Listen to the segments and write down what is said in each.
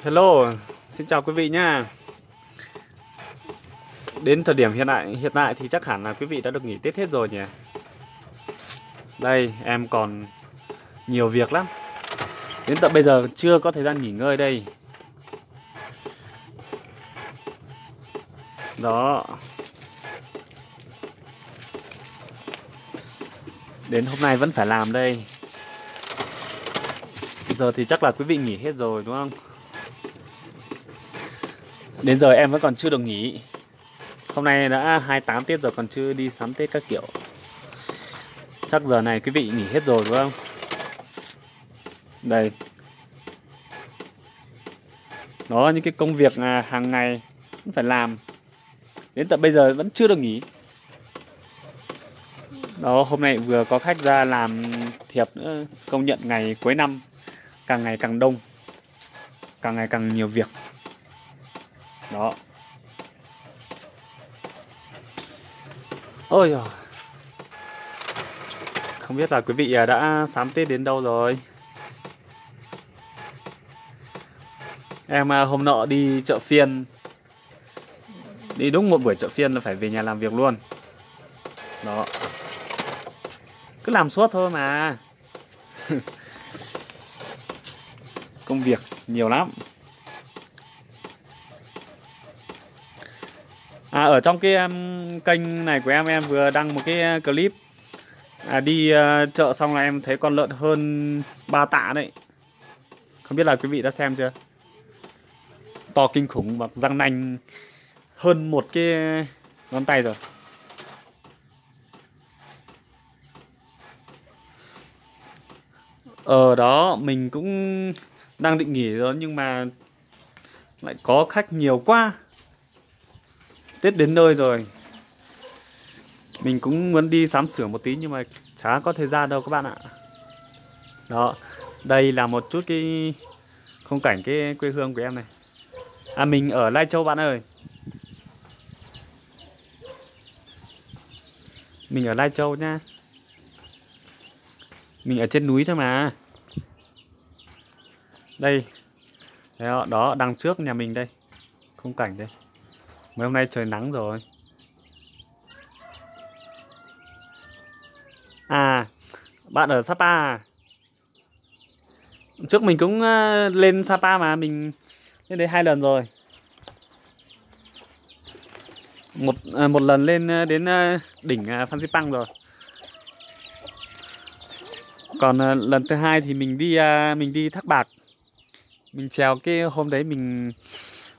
Hello, xin chào quý vị nhá. Đến thời điểm hiện tại thì chắc hẳn là quý vị đã được nghỉ Tết hết rồi nhỉ. Đây, em còn nhiều việc lắm. Đến tận bây giờ chưa có thời gian nghỉ ngơi đây. Đó. Đến hôm nay vẫn phải làm đây. Giờ thì chắc là quý vị nghỉ hết rồi đúng không? Đến giờ em vẫn còn chưa được nghỉ. Hôm nay đã 28 Tết rồi còn chưa đi sắm Tết các kiểu. Chắc giờ này quý vị nghỉ hết rồi đúng không? Đây. Đó, những cái công việc hàng ngày vẫn phải làm. Đến tận bây giờ vẫn chưa được nghỉ. Đó, hôm nay vừa có khách ra làm thiệp nữa. Công nhận ngày cuối năm càng ngày càng đông, càng ngày càng nhiều việc. Đó. Ôi giời. Không biết là quý vị đã sắm Tết đến đâu rồi. Em hôm nọ đi chợ phiên. Đi đúng một buổi chợ phiên là phải về nhà làm việc luôn. Đó. Cứ làm suốt thôi mà. Công việc nhiều lắm. Ở trong cái kênh này của em vừa đăng một cái clip đi chợ xong là em thấy con lợn hơn 3 tạ đấy. Không biết là quý vị đã xem chưa? To kinh khủng và răng nanh hơn một cái ngón tay rồi. Đó, mình cũng đang định nghỉ rồi nhưng mà lại có khách nhiều quá. Tết đến nơi rồi. Mình cũng muốn đi sắm sửa một tí nhưng mà chả có thời gian đâu các bạn ạ. Đó, đây là một chút cái khung cảnh cái quê hương của em này. Mình ở Lai Châu bạn ơi. Mình ở Lai Châu nha. Mình ở trên núi thôi mà. Đây. Đó, đằng trước nhà mình đây. Khung cảnh đây. Mấy hôm nay trời nắng rồi. Bạn ở Sapa à? Trước mình cũng lên Sapa mà, mình lên đấy 2 lần rồi. Một lần lên đến đỉnh Phan Xipang rồi. Còn lần thứ hai thì mình đi Thác Bạc. Mình trèo cái hôm đấy mình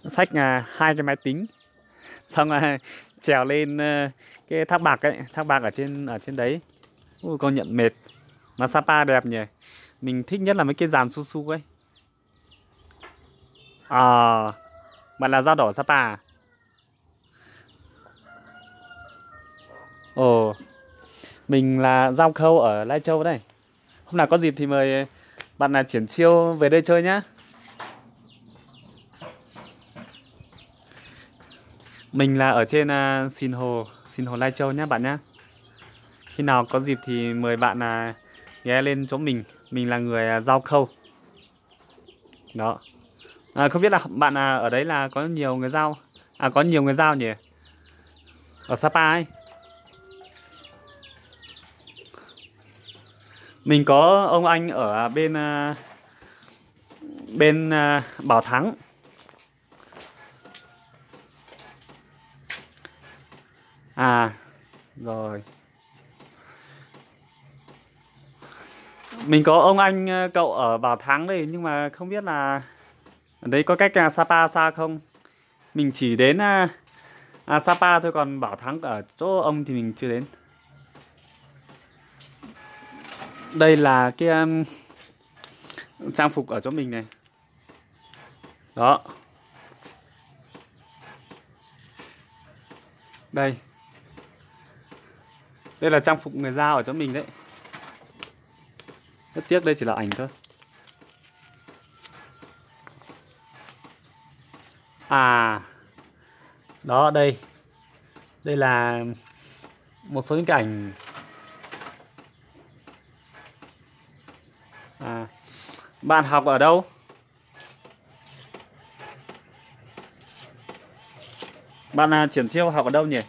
xách 2 cái máy tính. Xong trèo lên cái Thác Bạc ấy, Thác Bạc ở trên đấy. Công nhận mệt. Mà Sapa đẹp nhỉ. Mình thích nhất là mấy cái dàn su su ấy. Bạn là dao đỏ Sapa à? Ồ, mình là Giao Khâu ở Lai Châu đây. Hôm nào có dịp thì mời bạn là Triển Chiêu về đây chơi nhá. Mình là ở trên Sinh Hồ Lai Châu nhá bạn nhá. Khi nào có dịp thì mời bạn ghé lên chỗ mình. Mình là người Giao Khâu. Đó. Không biết là bạn ở đấy là có nhiều người Giao. Có nhiều người Giao nhỉ? Ở Sapa ấy. Mình có ông anh ở bên Bảo Thắng. Rồi. Mình có ông anh cậu ở Bảo Thắng đây nhưng mà không biết là ở đấy có cách Sapa xa không? Mình chỉ đến Sapa thôi, còn Bảo Thắng ở chỗ ông thì mình chưa đến. Đây là cái trang phục ở chỗ mình này. Đó. Đây. Đây là trang phục người Dao ở chỗ mình đấy. Rất tiếc đây chỉ là ảnh thôi. Đó đây. Đây là một số những cái ảnh. Bạn học ở đâu? Bạn Triển Chiêu học ở đâu nhỉ?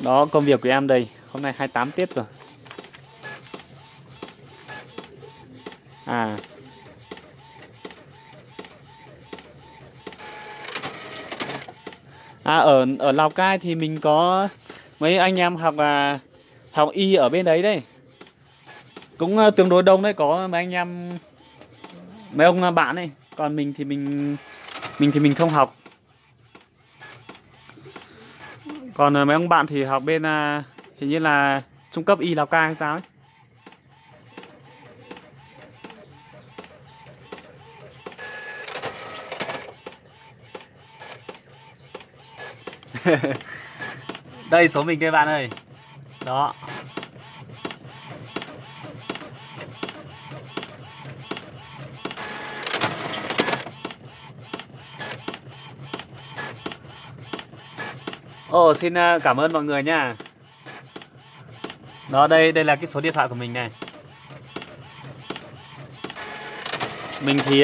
Đó, công việc của em đây. Hôm nay 28 Tết rồi. À. Ở Lào Cai thì mình có mấy anh em học y ở bên đấy đây. Cũng tương đối đông đấy, có mấy anh em, mấy ông bạn ấy. Còn mình thì mình không học. Còn mấy ông bạn thì học bên hình như là trung cấp y Lào Cai hay sao ấy. Đây số mình đây bạn ơi. Đó. Ồ, xin cảm ơn mọi người nha. Đó, đây là cái số điện thoại của mình này. Mình thì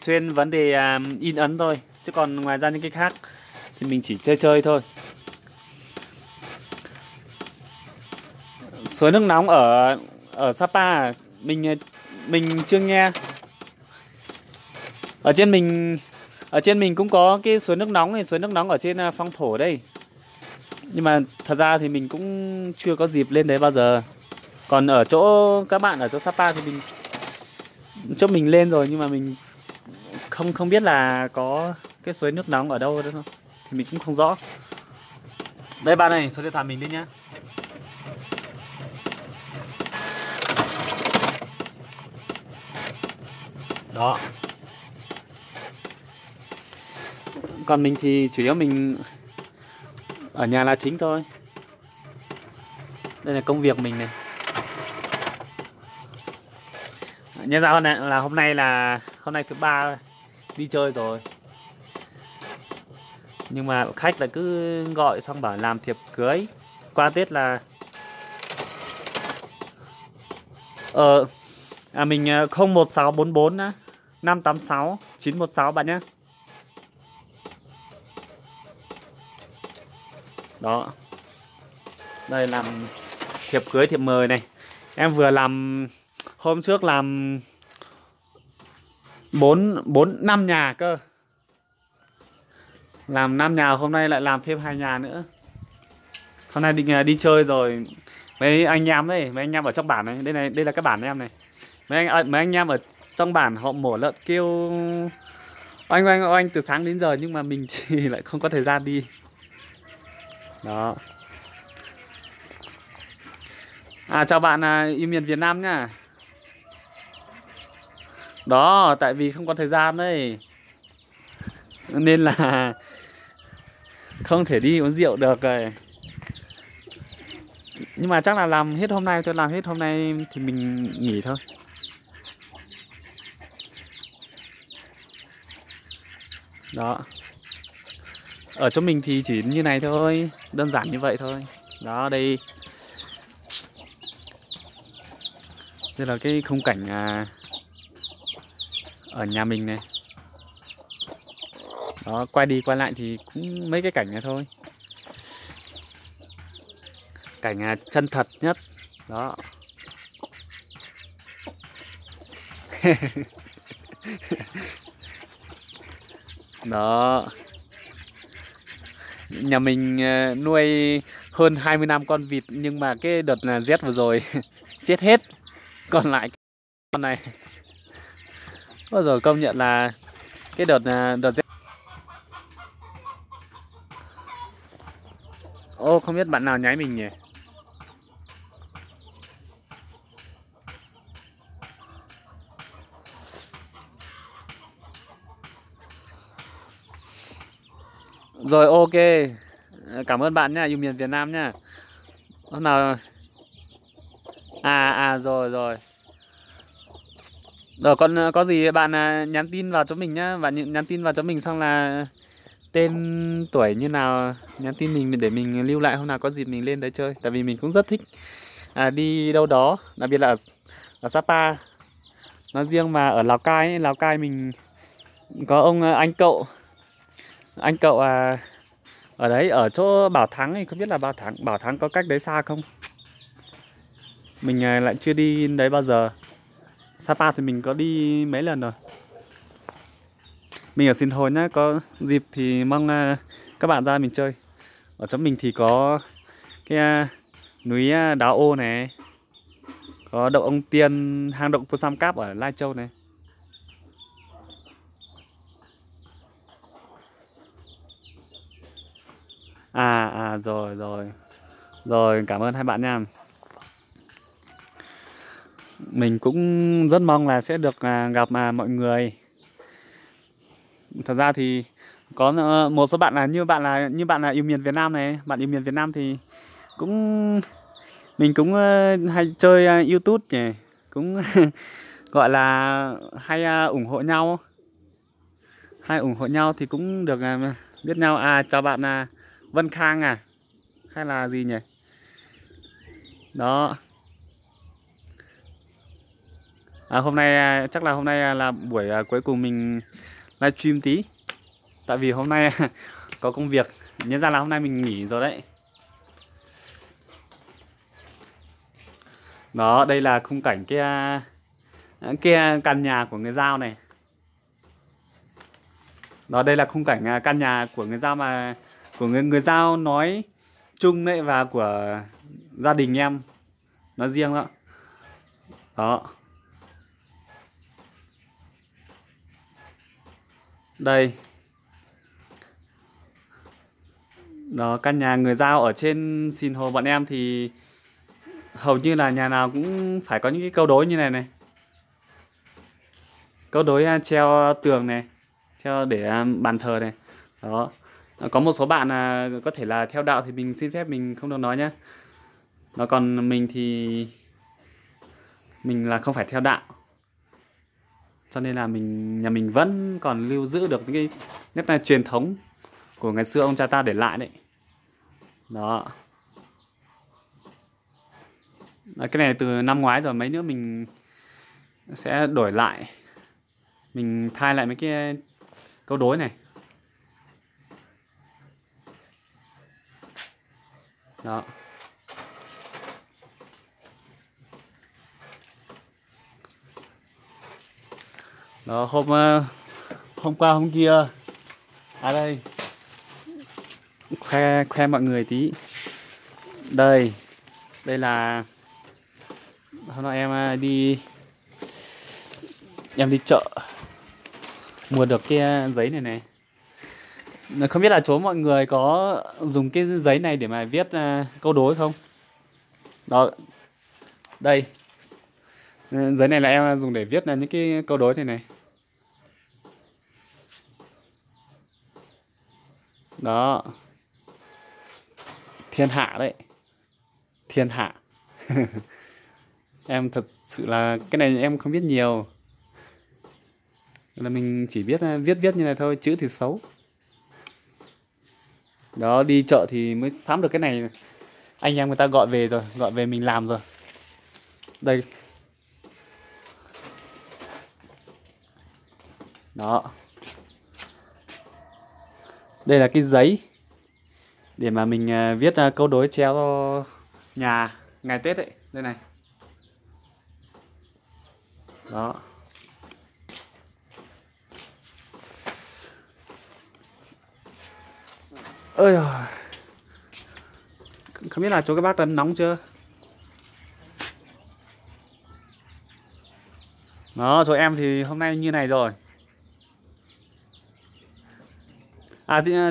chuyên vấn đề in ấn thôi, chứ còn ngoài ra những cái khác thì mình chỉ chơi thôi. Suối nước nóng ở Sapa mình chưa nghe. Ở trên mình cũng có cái suối nước nóng này, suối nước nóng ở trên Phong Thổ đây. Nhưng mà thật ra thì mình cũng chưa có dịp lên đấy bao giờ. Còn ở chỗ các bạn ở chỗ Sapa thì chỗ mình lên rồi, nhưng mà mình không biết là có cái suối nước nóng ở đâu nữa không. Thì mình cũng không rõ. Đây bạn này, số điện thoại mình đi nhá. Đó. Còn mình thì chủ yếu mình ở nhà là chính thôi. Đây là công việc mình này. Nhớ ra hôm nay thứ ba đi chơi rồi. Nhưng mà khách là cứ gọi xong bảo làm thiệp cưới qua Tết là mình 01644 á, 586 916 bạn nhé. Đó. Đây làm thiệp cưới, thiệp mời này. Em vừa làm hôm trước làm 5 nhà cơ. Làm 5 nhà, hôm nay lại làm thêm 2 nhà nữa. Hôm nay định đi chơi rồi. Mấy anh em đấy, mấy anh em ở trong bản này, đây là cái bản em này. Mấy anh em ở trong bản họ mổ lợn kêu oanh từ sáng đến giờ, nhưng mà mình thì lại không có thời gian đi. Đó. Chào bạn yêu miền Việt Nam nhá. Đó, tại vì không có thời gian đấy, nên là không thể đi uống rượu được rồi. Nhưng mà chắc là làm hết hôm nay thì mình nghỉ thôi. Đó. Ở chỗ mình thì chỉ như này thôi, đơn giản như vậy thôi. Đó, đây là cái khung cảnh ở nhà mình này. Đó, quay đi quay lại thì cũng mấy cái cảnh này thôi. Cảnh chân thật nhất. Đó. Đó. Nhà mình nuôi hơn 20 năm con vịt, nhưng mà cái đợt rét vừa rồi chết hết. Còn lại con này bao giờ công nhận là cái đợt rét. Ô, không biết bạn nào nháy mình nhỉ? Rồi, ok. Cảm ơn bạn nha, yêu miền Việt Nam nha. Hôm nào rồi. Rồi còn có gì bạn nhắn tin vào cho mình nhá, bạn nhắn tin vào cho mình xong là tên tuổi như nào, nhắn tin mình để mình lưu lại, hôm nào có dịp mình lên đấy chơi. Tại vì mình cũng rất thích đi đâu đó, đặc biệt là ở Sapa nói riêng, mà ở Lào Cai ấy. Lào Cai mình Có ông anh cậu ở đấy ở chỗ Bảo Thắng thì không biết là Bảo Thắng có cách đấy xa không? Mình lại chưa đi đấy bao giờ. Sapa thì mình có đi mấy lần rồi. Mình ở Sinh Hồ nhá, có dịp thì mong các bạn ra mình chơi. Ở chỗ mình thì có cái núi Đá Ô này, có động ông Tiên, hang động Phu Sam Cáp ở Lai Châu này. Rồi rồi. Rồi, cảm ơn hai bạn nha. Mình cũng rất mong là sẽ được gặp mọi người. Thật ra thì có một số bạn là như bạn là yêu miền Việt Nam này, bạn yêu miền Việt Nam thì cũng mình cũng hay chơi YouTube nhỉ, cũng gọi là hay ủng hộ nhau, thì cũng được biết nhau. Chào bạn Vân Khang hay là gì nhỉ? Đó. Hôm nay chắc là hôm nay là buổi cuối cùng mình livestream tí. Tại vì hôm nay có công việc. Nhớ ra là hôm nay mình nghỉ rồi đấy. Đó, đây là khung cảnh cái căn nhà của người Dao này. Đó, đây là khung cảnh căn nhà của người Dao mà của người Dao nói chung đấy, và của gia đình em nói riêng đó. Đó. Đây. Đó, căn nhà người Dao ở trên Sinh Hồ bọn em thì hầu như là nhà nào cũng phải có những cái câu đối như này này. Câu đối treo tường này, treo để bàn thờ này. Đó. Có một số bạn có thể là theo đạo thì mình xin phép mình không được nói nhé. Nó còn mình thì mình là không phải theo đạo. Cho nên là nhà mình vẫn còn lưu giữ được những cái nhất là truyền thống của ngày xưa ông cha ta để lại đấy. Đó. Cái này từ năm ngoái rồi, mấy nữa mình sẽ đổi lại. Mình thay lại mấy cái câu đối này. Đó. Đó, hôm qua hôm kia đây khoe mọi người tí. Đây là hôm nay em đi chợ mua được cái giấy này này. Không biết là chỗ mọi người có dùng cái giấy này để mà viết câu đối không? Đó, đây giấy này là em dùng để viết là những cái câu đối này. Đó, thiên hạ đấy, thiên hạ. Em thật sự là cái này em không biết nhiều, là mình chỉ biết viết như này thôi, chữ thì xấu. Đó, đi chợ thì mới sắm được cái này. Anh em người ta gọi về rồi, gọi về mình làm rồi. Đây. Đó. Đây là cái giấy để mà mình viết câu đối treo nhà ngày Tết ấy. Đây này. Đó. Ơi giời. Không biết là chỗ các bác đã nóng chưa? Đó, chỗ em thì hôm nay như này rồi.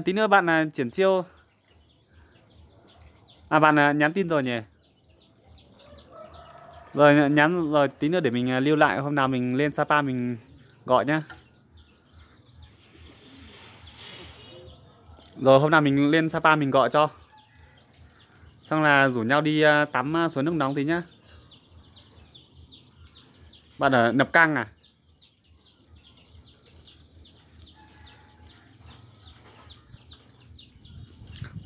Tí nữa bạn triển siêu. Bạn nhắn tin rồi nhỉ? Rồi nhắn rồi, tí nữa để mình lưu lại, hôm nào mình lên Sapa mình gọi nhá. Rồi hôm nào mình lên Sapa mình gọi cho. Xong là rủ nhau đi tắm suối nước nóng tí nhá. Bạn ở Nậm Căng à?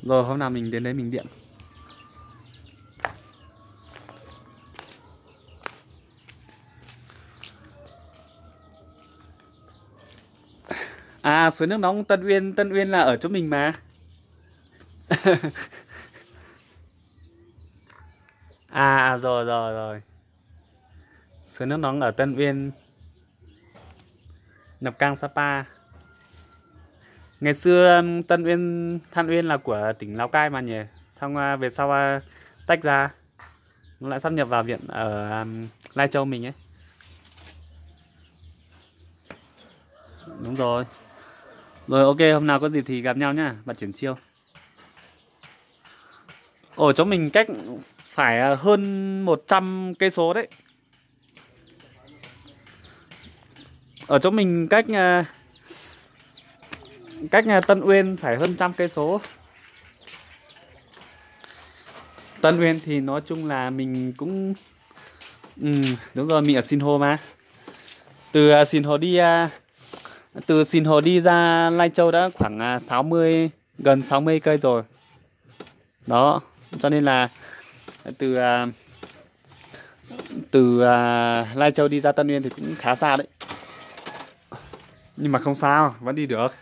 Rồi hôm nào mình đến đấy mình điện. À, suối nước nóng Tân Uyên là ở chỗ mình mà. Rồi rồi rồi. Suối nước nóng ở Tân Uyên, Nậm Cang Sapa. Ngày xưa Tân Uyên, Than Uyên là của tỉnh Lào Cai mà nhỉ. Xong về sau tách ra, nó lại sáp nhập vào viện ở Lai Châu mình ấy. Đúng rồi. Rồi ok, hôm nào có dịp thì gặp nhau nhá, bạn Triển Chiêu. Ở chỗ mình cách phải hơn 100 cây số đấy. Ở chỗ mình cách Tân Uyên phải hơn 100 cây số. Tân Uyên thì nói chung là mình cũng đúng rồi, mình ở Sinh Hồ mà. Từ Sinh Hồ đi ra Lai Châu đã khoảng 60, gần 60 cây rồi. Đó, cho nên là từ Lai Châu đi ra Tân Uyên thì cũng khá xa đấy. Nhưng mà không sao, vẫn đi được.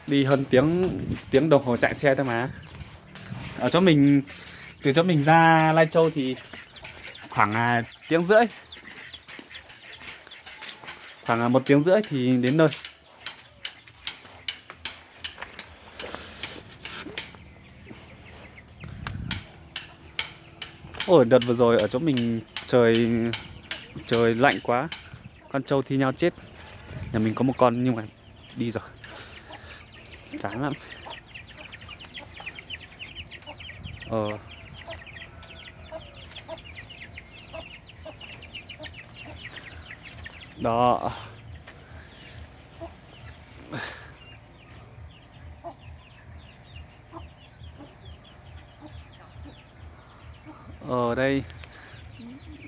Đi hơn tiếng đồng hồ chạy xe thôi mà. Ở chỗ mình, từ chỗ mình ra Lai Châu thì khoảng tiếng rưỡi. Khoảng 1 tiếng rưỡi thì đến nơi. Ôi, đợt vừa rồi ở chỗ mình trời lạnh quá. Con trâu thi nhau chết. Nhà mình có một con nhưng mà đi rồi. Chán lắm. Đó. Ở đây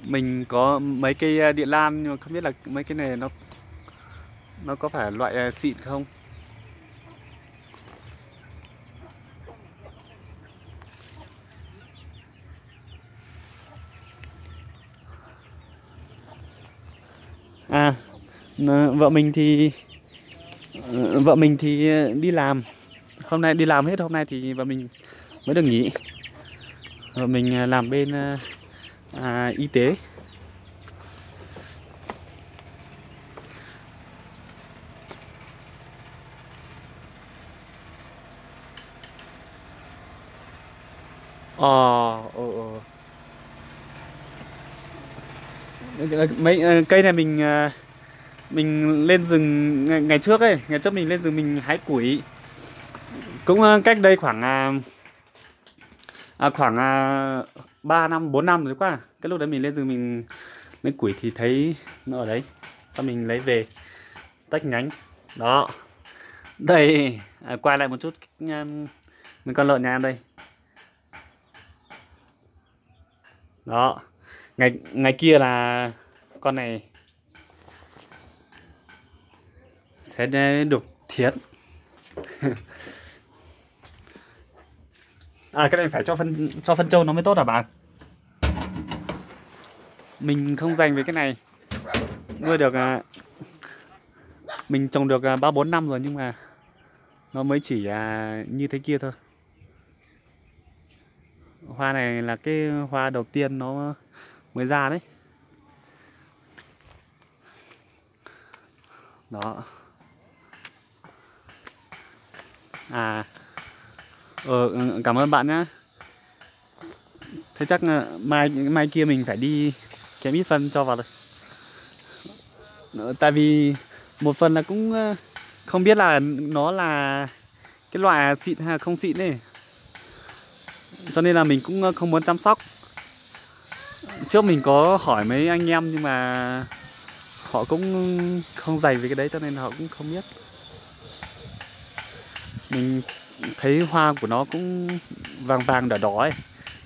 mình có mấy cây địa lan nhưng mà không biết là mấy cái này nó có phải loại xịn không. À, vợ mình thì đi làm. Hôm nay đi làm hết, hôm nay thì vợ mình mới được nghỉ. Vợ mình làm bên y tế. Mấy cây này mình lên rừng ngày trước ấy, ngày trước mình lên rừng mình hái củi. Cũng cách đây khoảng 3 năm 4 năm rồi quá. Cái lúc đấy mình lên rừng mình lấy củi thì thấy nó ở đấy, sau mình lấy về tách nhánh. Đó, đây quay lại một chút mấy con lợn nhà em đây. Đó, ngày kia là con này sẽ đục thiệt. Cái này phải cho phân trâu nó mới tốt hả bạn? Mình không dành về cái này. Nuôi được mình trồng được 3 4 năm rồi nhưng mà nó mới chỉ như thế kia thôi. Hoa này là cái hoa đầu tiên nó mới ra đấy. Đó. Cảm ơn bạn nhé. Thế chắc mai kia mình phải đi kém ít phân cho vào rồi. Tại vì một phần là cũng không biết là nó là cái loại xịn hay là không xịn ấy. Cho nên là mình cũng không muốn chăm sóc. Trước mình có hỏi mấy anh em nhưng mà họ cũng không dày về cái đấy cho nên họ cũng không biết. Mình thấy hoa của nó cũng vàng vàng đỏ đỏ ấy.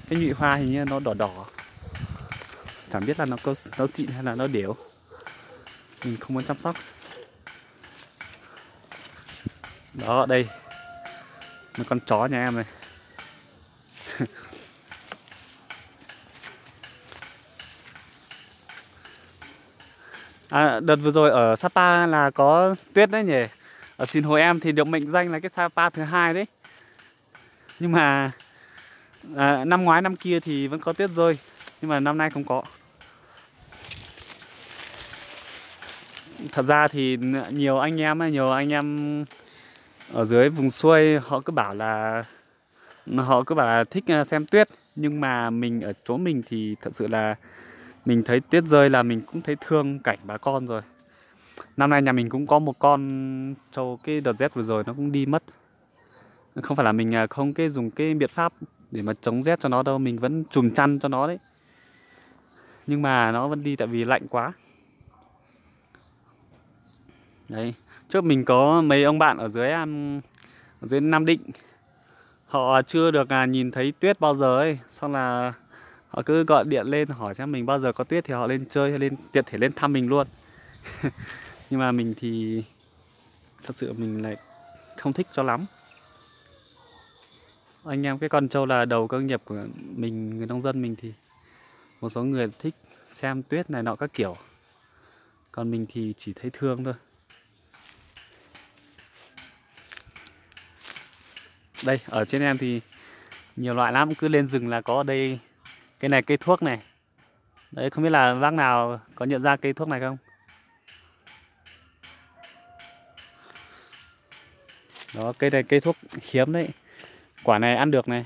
Cái nhụy hoa hình như nó đỏ đỏ. Chẳng biết là nó xịn hay là nó đều. Mình không muốn chăm sóc. Đó, đây một con chó nhà em này. Đợt vừa rồi ở Sapa là có tuyết đấy nhỉ. Ở Sinh Hồ em thì được mệnh danh là cái Sapa thứ hai đấy. Nhưng mà năm ngoái năm kia thì vẫn có tuyết rơi, nhưng mà năm nay không có. Thật ra thì nhiều anh em ở dưới vùng xuôi họ cứ bảo là thích xem tuyết, nhưng mà mình ở chỗ mình thì thật sự là mình thấy tuyết rơi là mình cũng thấy thương cảnh bà con rồi. Năm nay nhà mình cũng có một con trâu, cái đợt rét vừa rồi nó cũng đi mất. Không phải là mình không dùng cái biện pháp để mà chống rét cho nó đâu, mình vẫn chùm chăn cho nó đấy. Nhưng mà nó vẫn đi tại vì lạnh quá. Đấy, trước mình có mấy ông bạn ở dưới Nam Định. Họ chưa được nhìn thấy tuyết bao giờ ấy, xong là họ cứ gọi điện lên hỏi xem mình bao giờ có tuyết thì họ lên chơi hay tiện thể lên thăm mình luôn. Nhưng mà mình thì thật sự mình lại không thích cho lắm. Anh em cái con trâu là đầu cơ nghiệp của mình, người nông dân mình thì một số người thích xem tuyết này nọ các kiểu. Còn mình thì chỉ thấy thương thôi. Đây, ở trên em thì nhiều loại lắm, cứ lên rừng là có ở đây. Cái này cây thuốc này. Đấy, không biết là bác nào có nhận ra cây thuốc này không? Đó, cây này cây thuốc hiếm đấy. Quả này ăn được này.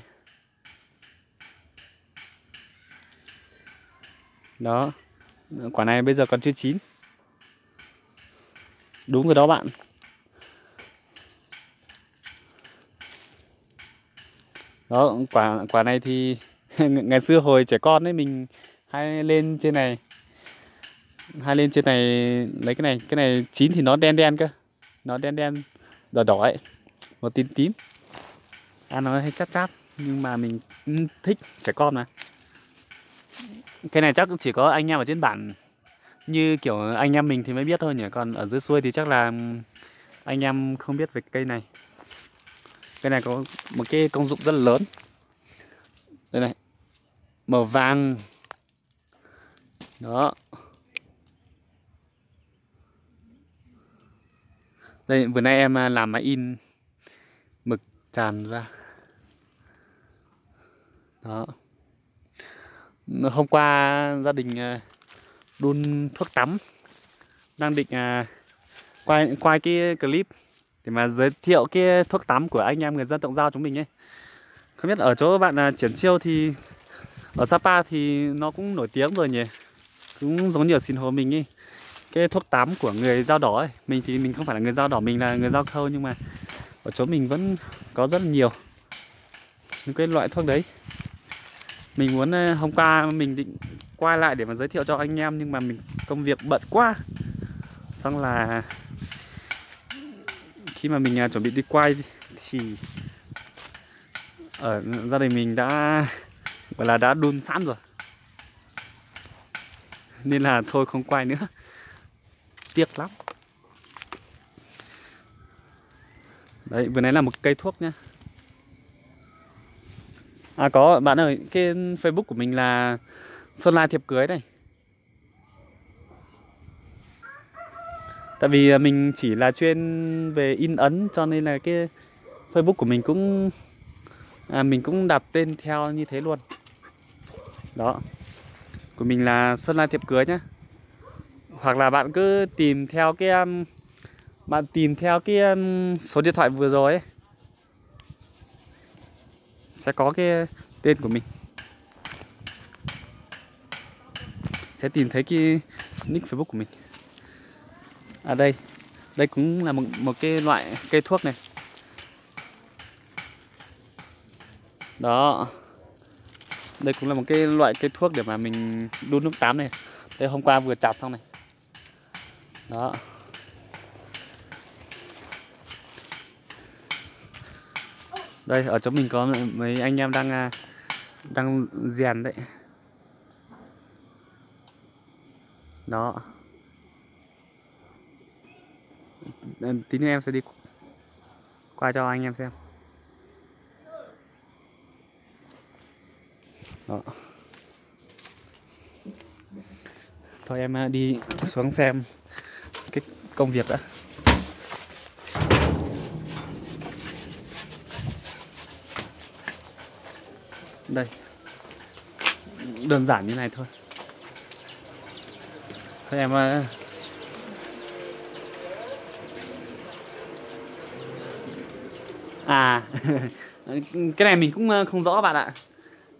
Đó, quả này bây giờ còn chưa chín. Đúng rồi đó bạn. Đó, quả này thì ngày xưa hồi trẻ con ấy mình hay lên trên này lấy cái này chín thì nó đen đen cơ. Nó đen đen đỏ đỏ ấy, màu tím tím. Ăn nó hay chát chát, nhưng mà mình thích, trẻ con mà. Cái này chắc cũng chỉ có anh em ở trên bản như kiểu anh em mình thì mới biết thôi nhỉ, còn ở dưới xuôi thì chắc là anh em không biết về cây này. Cây này có một cái công dụng rất là lớn. Đây này, màu vàng. Đó. Đây, vừa nay em làm máy in mực tràn ra. Đó. Hôm qua gia đình đun thuốc tắm, đang định quay cái clip để mà giới thiệu cái thuốc tắm của anh em người dân tộc Dao chúng mình ấy. Không biết ở chỗ bạn Triển Chiêu thì ở Sapa thì nó cũng nổi tiếng rồi nhỉ, cũng giống như ở Sinh Hồ mình ấy. Cái thuốc tắm của người Dao Đỏ ấy, mình thì mình không phải là người Dao Đỏ, mình là người Dao Khâu, nhưng mà ở chỗ mình vẫn có rất là nhiều những cái loại thuốc đấy. Mình muốn hôm qua mình định quay lại để mà giới thiệu cho anh em, nhưng mà mình công việc bận quá. Xong là khi mà mình chuẩn bị đi quay thì ở gia đình mình đã gọi là đã đun sẵn rồi, nên là thôi không quay nữa, tiếc lắm. Đấy, vừa nãy là một cây thuốc nhá. Có bạn ơi, cái Facebook của mình là Sơn La Thiệp Cưới này. Tại vì mình chỉ là chuyên về in ấn, cho nên là cái Facebook của mình cũng đặt tên theo như thế luôn. Đó, của mình là Sơn La Thiệp Cưới nhá. Hoặc là bạn cứ tìm theo cái số điện thoại vừa rồi ấy, sẽ có cái tên của mình, sẽ tìm thấy cái nick Facebook của mình. Đây cũng là một cái loại cây thuốc này. Đó, đây cũng là một cái loại cây thuốc để mà mình đun nước tắm này. Đây hôm qua vừa chặt xong này. Đó. Đây ở chỗ mình có mấy anh em đang rèn đấy. Đó. Tí nữa em sẽ đi qua cho anh em xem. Đó. Thôi em đi xuống xem cái công việc đã. Đây, đơn giản như này thôi. Thôi em cái này mình cũng không rõ bạn ạ.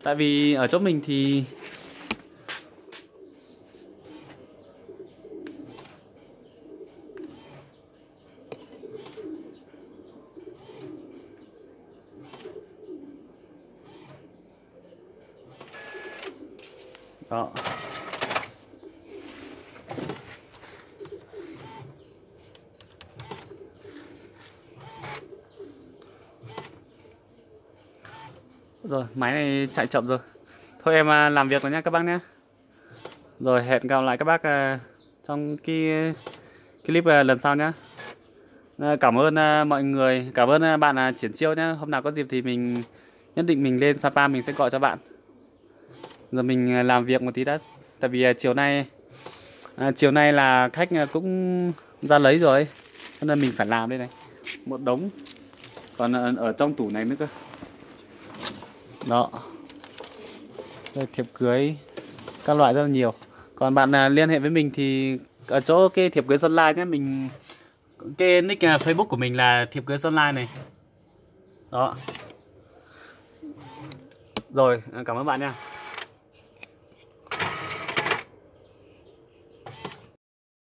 Tại vì ở chỗ mình thì đó. Rồi, máy này chạy chậm rồi. Thôi em làm việc rồi nha các bác nhé. Rồi hẹn gặp lại các bác trong cái clip lần sau nhé. Cảm ơn mọi người, cảm ơn bạn Triển Chiêu nhé. Hôm nào có dịp thì mình nhất định mình lên Sapa mình sẽ gọi cho bạn. Giờ mình làm việc một tí đã. Tại vì chiều nay là khách cũng ra lấy rồi, cho nên mình phải làm đây này. Một đống. Còn ở trong tủ này nữa cơ. Đó. Đây, thiệp cưới các loại rất là nhiều. Còn bạn liên hệ với mình thì ở chỗ cái thiệp cưới Sunlight nhé, mình cái nick Facebook của mình là thiệp cưới Sunlight này. Đó. Rồi, cảm ơn bạn nha.